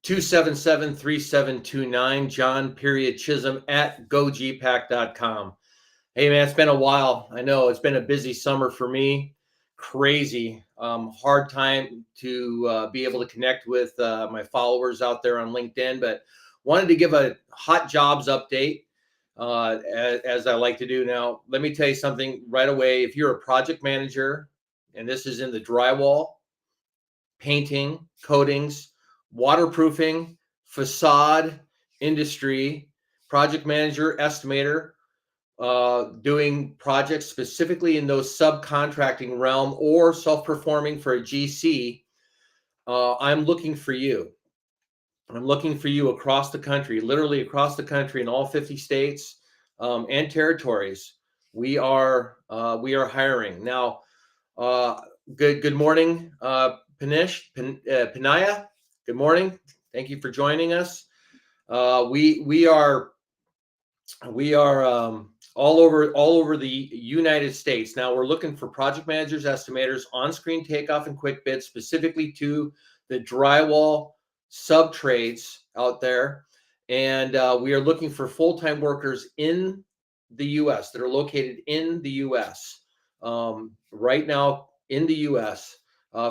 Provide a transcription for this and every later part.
277-3729, John period Chisholm at gogpack.com. Hey man, it's been a while. I know it's been a busy summer for me. Crazy. Hard time to be able to connect with my followers out there on LinkedIn, but wanted to give a hot jobs update as I like to do. Now, let me tell you something right away. If you're a project manager, and this is in the drywall, painting, coatings, waterproofing, facade industry, project manager, estimator, doing projects specifically in those subcontracting realm or self-performing for a GC, I'm looking for you. I'm looking for you across the country, literally across the country in all 50 states and territories. We are hiring now. Good morning, Panaya. Good morning. Thank you for joining us. We are all over the United States. Now we're looking for project managers, estimators, on-screen takeoff and quick bids, specifically to the drywall sub trades out there. And we are looking for full-time workers in the U.S. that are located in the U.S. Right now in the U.S.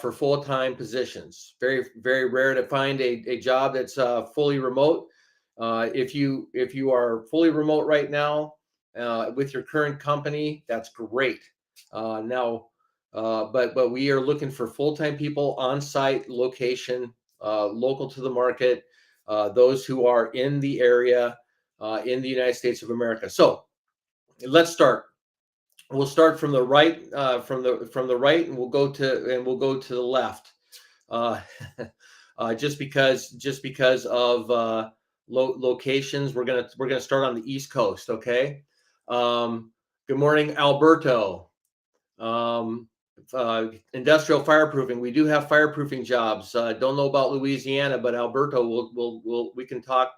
For full-time positions. Very, very rare to find a job that's fully remote. If you are fully remote right now with your current company, that's great. But we are looking for full-time people on site, location, local to the market, those who are in the area in the United States of America. So let's start. We'll start from the right, from the right, and we'll go to the left. Just because of locations, we're gonna start on the East Coast. Okay. Good morning, Alberto. Industrial fireproofing. We do have fireproofing jobs. Don't know about Louisiana, but Alberto, we can talk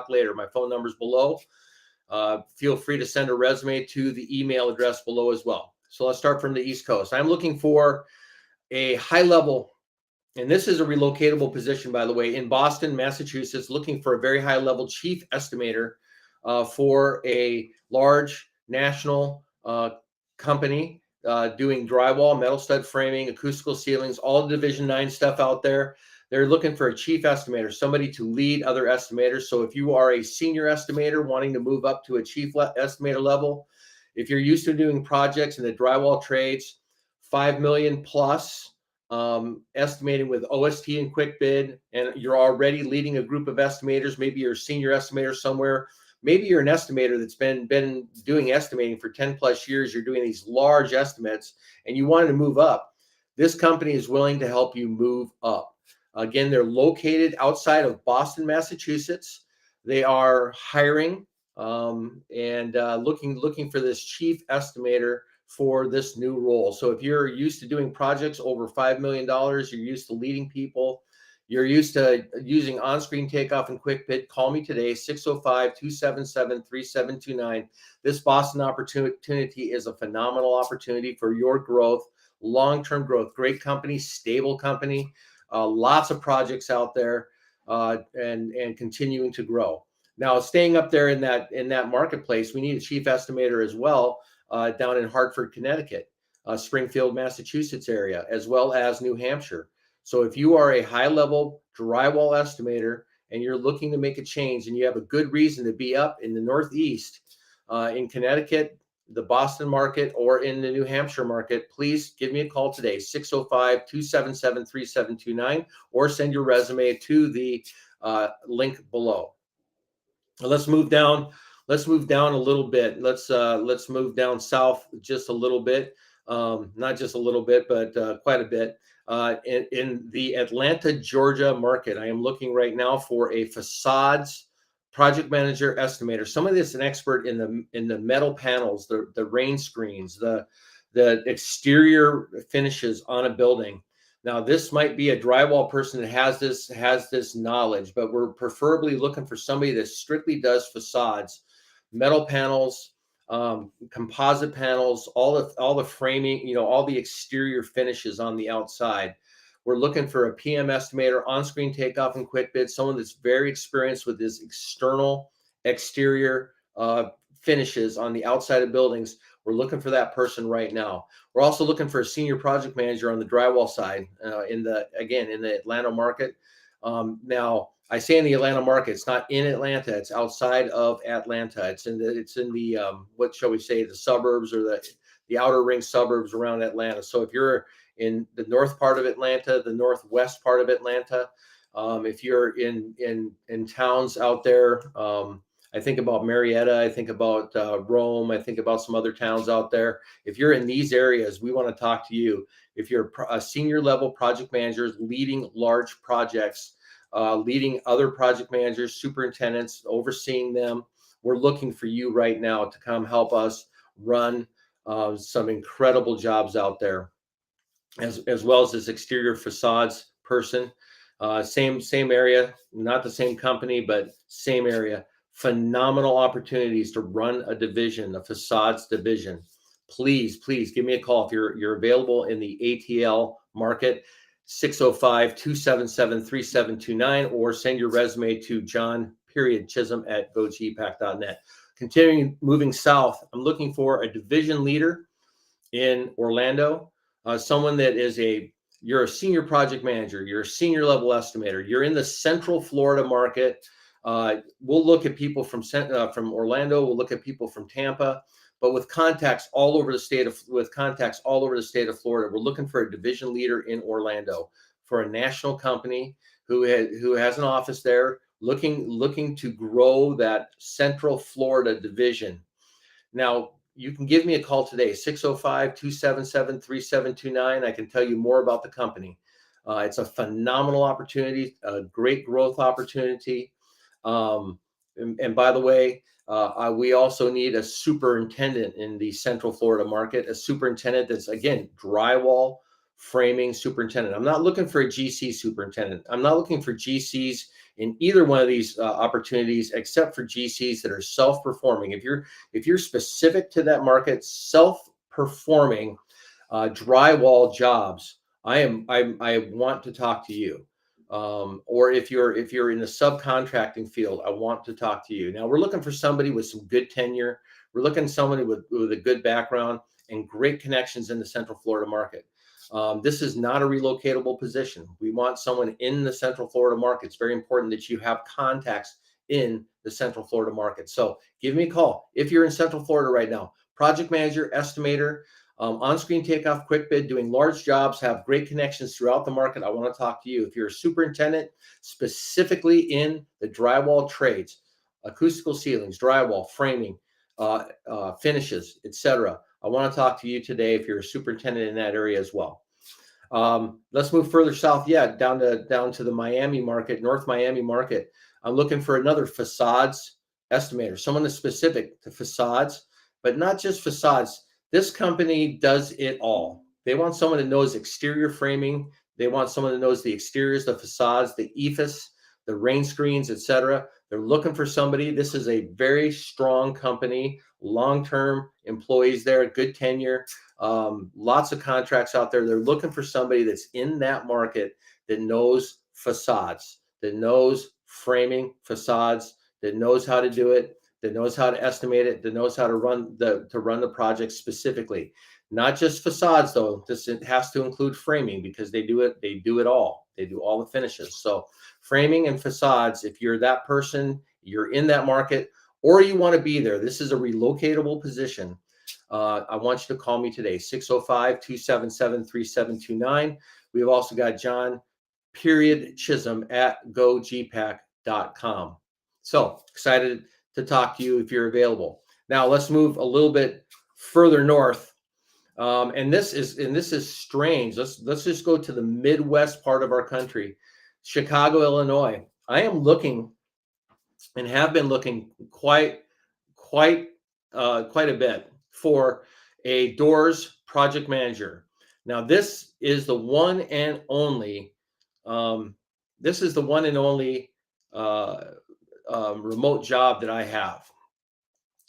later. My phone number's below. Feel free to send a resume to the email address below as well. So let's start from the East Coast. I'm looking for a high level, and this is a relocatable position, by the way, in Boston, Massachusetts, looking for a very high level chief estimator for a large national company doing drywall, metal stud framing, acoustical ceilings, all the Division 9 stuff out there. They're looking for a chief estimator, somebody to lead other estimators. So if you are a senior estimator wanting to move up to a chief estimator level, if you're used to doing projects in the drywall trades, 5 million plus, estimating with OST and quick bid, and you're already leading a group of estimators, maybe you're a senior estimator somewhere, maybe you're an estimator that's been doing estimating for 10 plus years, you're doing these large estimates and you wanted to move up, this company is willing to help you move up. Again, they're located outside of Boston, Massachusetts. They are hiring and looking for this chief estimator for this new role. So if you're used to doing projects over $5 million, you're used to leading people, you're used to using on-screen takeoff and quick bid, call me today, 605-277-3729. This Boston opportunity is a phenomenal opportunity for your growth, long-term growth, great company, stable company. Lots of projects out there and continuing to grow. Now, staying up there in that marketplace, we need a chief estimator as well down in Hartford, Connecticut, Springfield, Massachusetts area, as well as New Hampshire. So if you are a high-level drywall estimator and you're looking to make a change and you have a good reason to be up in the Northeast, in Connecticut, the Boston market, or in the New Hampshire market, please give me a call today, 605-277-3729, or send your resume to the link below. Let's move down. Let's move down a little bit. Let's move down south just a little bit, not just a little bit, but quite a bit. In the Atlanta, Georgia market, I am looking right now for a facades project manager estimator, somebody that's an expert in the metal panels, the rain screens, the exterior finishes on a building. Now, this might be a drywall person that has this knowledge, but we're preferably looking for somebody that strictly does facades, metal panels, composite panels, all the framing, all the exterior finishes on the outside. we're looking for a PM estimator, on-screen takeoff and quick bid, someone that's very experienced with this external, exterior finishes on the outside of buildings. We're looking for that person right now. We're also looking for a senior project manager on the drywall side in the Atlanta market. Now, I say in the Atlanta market, it's not in Atlanta, it's outside of Atlanta. It's in the what shall we say, the suburbs or the outer ring suburbs around Atlanta. So if you're in the north part of Atlanta, the northwest part of Atlanta, if you're in towns out there, I think about Marietta, I think about Rome, I think about some other towns out there. If you're in these areas, we want to talk to you. If you're a senior level project manager leading large projects, leading other project managers, superintendents, overseeing them, we're looking for you right now to come help us run some incredible jobs out there, as well as this exterior facades person. Same area, not the same company, but same area. Phenomenal opportunities to run a division, a facades division. Please give me a call if you're available in the ATL market. 605-277-3729, or send your resume to john.chisholm@gogpac.net. Continuing moving south, I'm looking for a division leader in Orlando, someone that you're a senior project manager, you're a senior level estimator, you're in the Central Florida market. We'll look at people from Orlando, we'll look at people from Tampa, but with contacts all over the state of Florida. We're looking for a division leader in Orlando for a national company who has an office there, looking to grow that Central Florida division. Now, you can give me a call today, 605-277-3729. I can tell you more about the company. It's a phenomenal opportunity, a great growth opportunity. And by the way, we also need a superintendent in the Central Florida market, a superintendent that's, again, drywall framing superintendent. I'm not looking for a GC superintendent. I'm not looking for GCs in either one of these opportunities, except for GCs that are self-performing. If you're specific to that market, self-performing drywall jobs, I want to talk to you. Or if you're in the subcontracting field, I want to talk to you. Now, we're looking for somebody with some good tenure. We're looking for somebody with a good background and great connections in the Central Florida market. This is not a relocatable position. We want someone in the Central Florida market. It's very important that you have contacts in the Central Florida market. So give me a call if you're in Central Florida right now. Project manager, estimator, on-screen takeoff, quick bid, doing large jobs, have great connections throughout the market. I want to talk to you. If you're a superintendent, specifically in the drywall trades, acoustical ceilings, drywall, framing, finishes, etc., I want to talk to you today if you're a superintendent in that area as well. Let's move further south. Down to the Miami market, North Miami market. I'm looking for another facades estimator, someone that's specific to facades, but not just facades. This company does it all. They want someone that knows exterior framing. They want someone that knows the exteriors, the facades, the EIFS, the rain screens, etc. They're looking for somebody. This is a very strong company, long-term employees there, good tenure, lots of contracts out there. They're looking for somebody that's in that market that knows facades, that knows framing facades, that knows how to do it, that knows how to estimate it, that knows how to run the project specifically. Not just facades, though. It has to include framing, because they do it all. They do all the finishes. So framing and facades, if you're that person, you're in that market, or you want to be there, this is a relocatable position. I want you to call me today, 605-277-3729. We've also got John.Chisholm @gogpac.com. So excited to talk to you if you're available. Now let's move a little bit further north. And this is strange. Let's just go to the Midwest part of our country, Chicago, Illinois. I am looking and have been looking quite a bit for a doors project manager. Now, this is the one and only. Remote job that I have.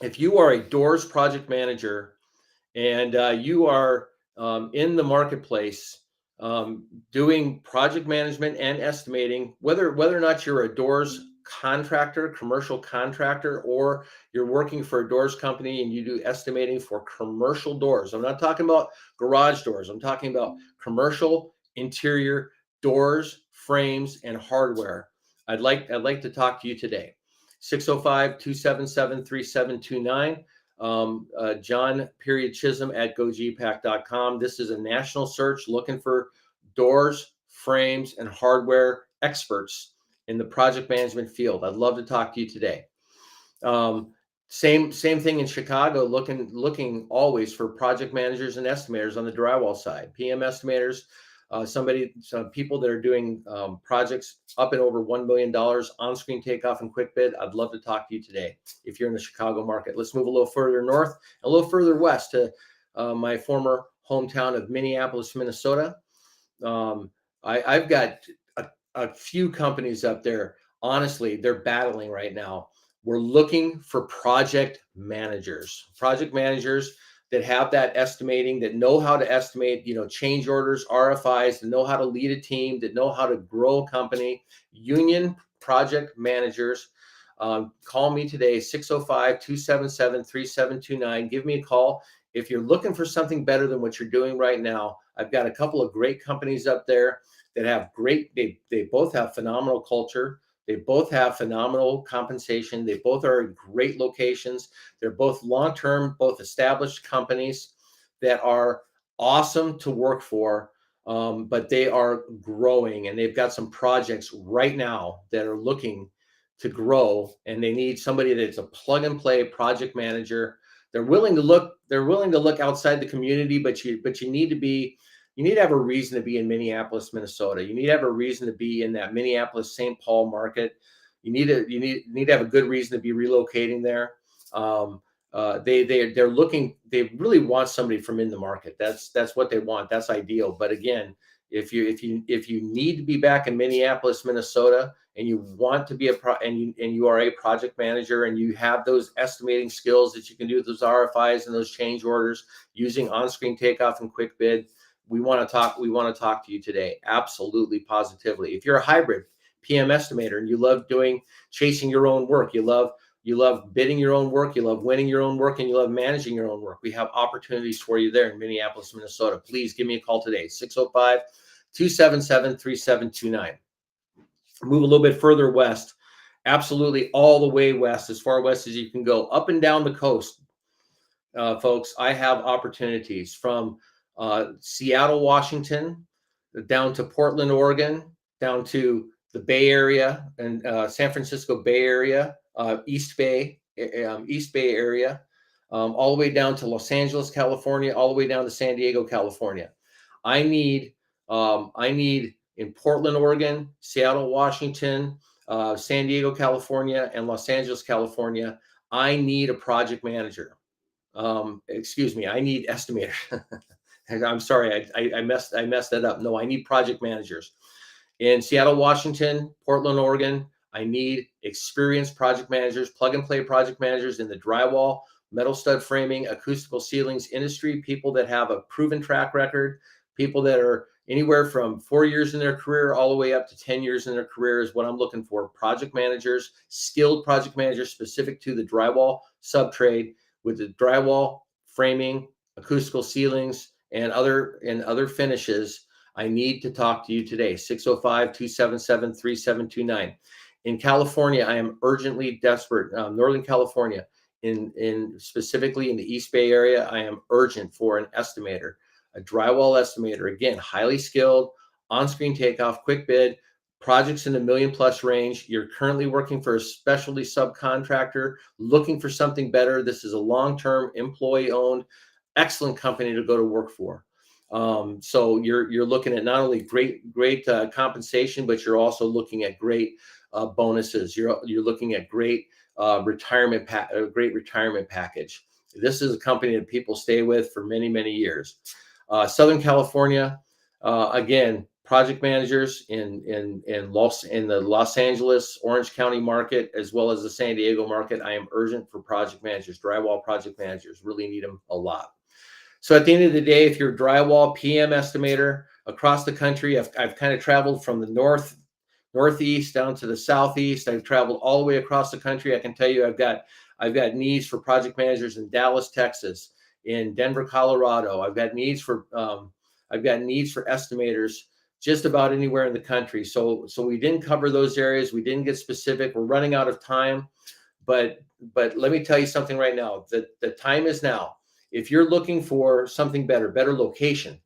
If you are a doors project manager and you are in the marketplace, doing project management and estimating, whether or not you're a doors contractor, commercial contractor, or you're working for a doors company and you do estimating for commercial doors. I'm not talking about garage doors. I'm talking about commercial interior doors, frames, and hardware. I'd like to talk to you today. 605-277-3729. John Chisholm at gogpack.com. This is a national search looking for doors, frames, and hardware experts in the project management field. I'd love to talk to you today. Same thing in Chicago, looking always for project managers and estimators on the drywall side, PM estimators, some people that are doing projects up and over $1 million, on-screen takeoff and quick bid. I'd love to talk to you today if you're in the Chicago market. Let's move a little further north, a little further west to my former hometown of Minneapolis, Minnesota. I've got a few companies up there. Honestly, they're battling right now. We're looking for project managers that have that estimating, that know how to estimate, change orders, RFIs, that know how to lead a team, that know how to grow a company. Union project managers. Call me today, 605-277-3729. Give me a call. If you're looking for something better than what you're doing right now, I've got a couple of great companies up there that have they both have phenomenal culture. They both have phenomenal compensation. They both are in great locations. They're both long-term, both established companies that are awesome to work for, but they are growing, and they've got some projects right now that are looking to grow, and they need somebody that's a plug-and-play project manager. They're willing to look outside the community, but you need to have a reason to be in Minneapolis, Minnesota. You need to have a reason to be in that Minneapolis, St. Paul market. You need to have a good reason to be relocating there. They're looking. They really want somebody from in the market. That's what they want. That's ideal. But again, if you need to be back in Minneapolis, Minnesota, and you want to be and you are a project manager and you have those estimating skills that you can do those RFIs and those change orders using on-screen takeoff and quick bid, we want to talk to you today. Absolutely, positively. If you're a hybrid PM estimator and you love chasing your own work, you love bidding your own work, you love winning your own work, and you love managing your own work, we have opportunities for you there in Minneapolis, Minnesota. Please give me a call today, 605-277-3729. Move a little bit further west, absolutely all the way west, as far west as you can go, up and down the coast. Folks, I have opportunities from Seattle, Washington, down to Portland, Oregon, down to the Bay Area and San Francisco Bay Area, East Bay Area, all the way down to Los Angeles, California, all the way down to San Diego, California. I need in Portland, Oregon, Seattle, Washington, San Diego, California, and Los Angeles, California. I need a project manager. I need estimator. I'm sorry, I messed that up. No, I need project managers. In Seattle, Washington, Portland, Oregon, I need experienced project managers, plug-and-play project managers in the drywall, metal stud framing, acoustical ceilings industry, people that have a proven track record, people that are anywhere from 4 years in their career all the way up to 10 years in their career is what I'm looking for. Project managers, skilled project managers specific to the drywall subtrade with the drywall, framing, acoustical ceilings, and other finishes. I need to talk to you today, 605-277-3729. In California, I am urgently desperate. Northern California, specifically in the East Bay area, I am urgent for an estimator, a drywall estimator. Again, highly skilled, on-screen takeoff, quick bid, projects in the $1 million+ range. You're currently working for a specialty subcontractor, looking for something better. This is a long-term, employee-owned, excellent company to go to work for. So you're looking at not only great compensation, but you're also looking at great bonuses. You're looking at great retirement package. This is a company that people stay with for many, many years. Southern California, again, project managers in the Los Angeles, Orange County market, as well as the San Diego market. I am urgent for project managers, drywall project managers. Really need them a lot. So at the end of the day, if you're a drywall PM estimator, across the country. I've kind of traveled from the northeast down to the southeast. I've traveled all the way across the country. I can tell you I've got needs for project managers in Dallas, Texas, in Denver, Colorado. I've got needs for estimators just about anywhere in the country. So we didn't cover those areas. We didn't get specific. We're running out of time. But let me tell you something right now. The time is now. If you're looking for something better location,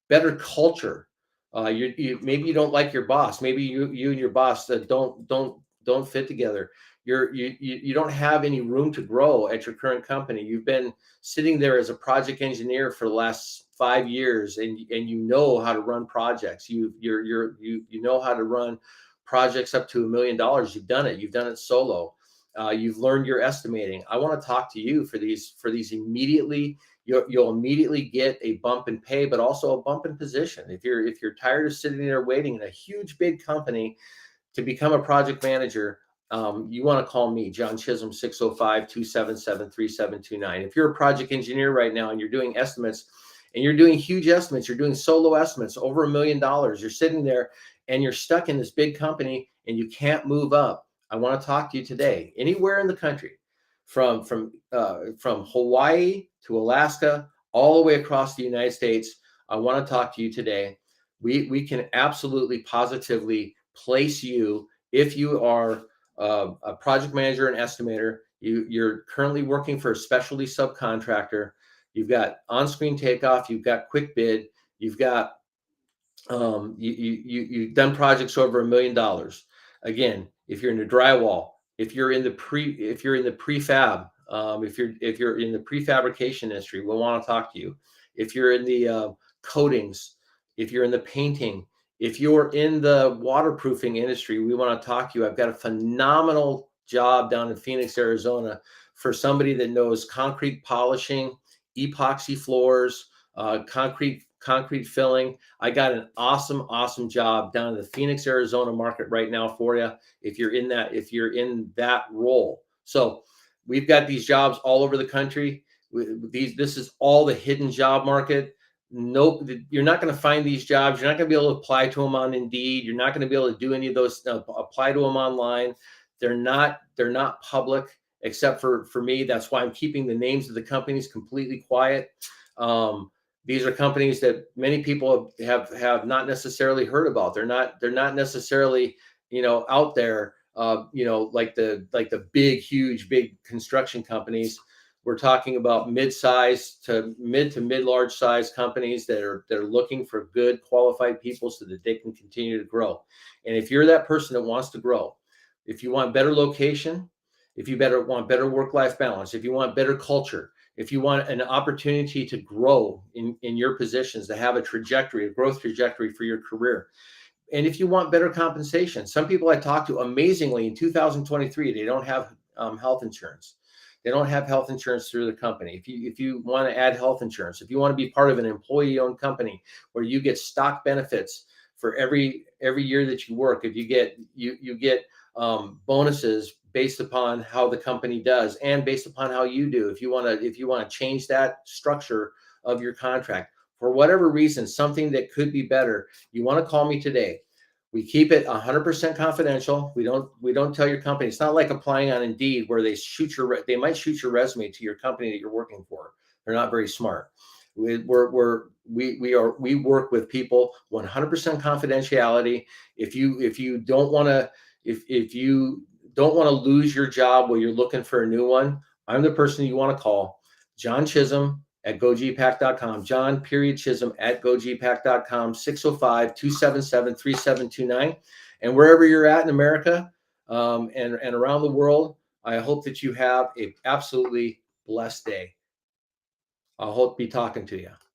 better culture. Maybe you don't like your boss. Maybe you and your boss that don't fit together. You don't have any room to grow at your current company. You've been sitting there as a project engineer for the last 5 years, and you know how to run projects. You know how to run projects up to $1 million. You've done it. You've done it solo. You've learned your estimating. I want to talk to you for these immediately. You'll immediately get a bump in pay, but also a bump in position. If you're tired of sitting there waiting in a huge big company to become a project manager, you want to call me, John Chisholm, 605-277-3729. If you're a project engineer right now and you're doing estimates, and you're doing huge estimates, you're doing solo estimates over $1 million, you're sitting there and you're stuck in this big company and you can't move up. I want to talk to you today, anywhere in the country, from Hawaii to Alaska, all the way across the United States. I want to talk to you today. We can absolutely positively place you if you are a project manager and estimator. You're currently working for a specialty subcontractor. You've got on-screen takeoff. You've got quick bid. You've got you've done projects over $1 million. Again, if you're in the drywall, if you're in the prefab, if you're in the prefabrication industry, we'll want to talk to you. If you're in the coatings, if you're in the painting, if you're in the waterproofing industry, we want to talk to you. I've got a phenomenal job down in Phoenix, Arizona, for somebody that knows concrete polishing, epoxy floors, concrete filling. I got an awesome job down in the Phoenix, Arizona market right now for you. If you're in that role. So we've got these jobs all over the country. This is all the hidden job market. Nope, you're not going to find these jobs. You're not going to be able to apply to them on Indeed. You're not going to be able to do any of those, apply to them online. They're not public except for me. That's why I'm keeping the names of the companies completely quiet. These are companies that many people have not necessarily heard about. They're not necessarily, out there, like the huge big construction companies. We're talking about mid-size to mid-large size companies that are looking for good qualified people so that they can continue to grow. And if you're that person that wants to grow, if you want better location, if you want better work-life balance, if you want better culture, if you want an opportunity to grow in your positions, to have a growth trajectory for your career, and if you want better compensation. Some people I talk to, amazingly, in 2023, they don't have health insurance. They don't have health insurance through the company. If you want to add health insurance, if you want to be part of an employee-owned company where you get stock benefits for every year that you work, if you get bonuses based upon how the company does and based upon how you do. If you want to change that structure of your contract for whatever reason, something that could be better, you want to call me today. We keep it 100% confidential. We don't tell your company. It's not like applying on Indeed where they might shoot your resume to your company that you're working for. They're not very smart. We work with people 100% confidentiality. If you don't want to lose your job while you're looking for a new one, I'm the person you want to call. John Chisholm at gogpack.com. John Chisholm at gogpack.com. 605-277-3729. And wherever you're at in America and around the world, I hope that you have a absolutely blessed day. I'll hope to be talking to you.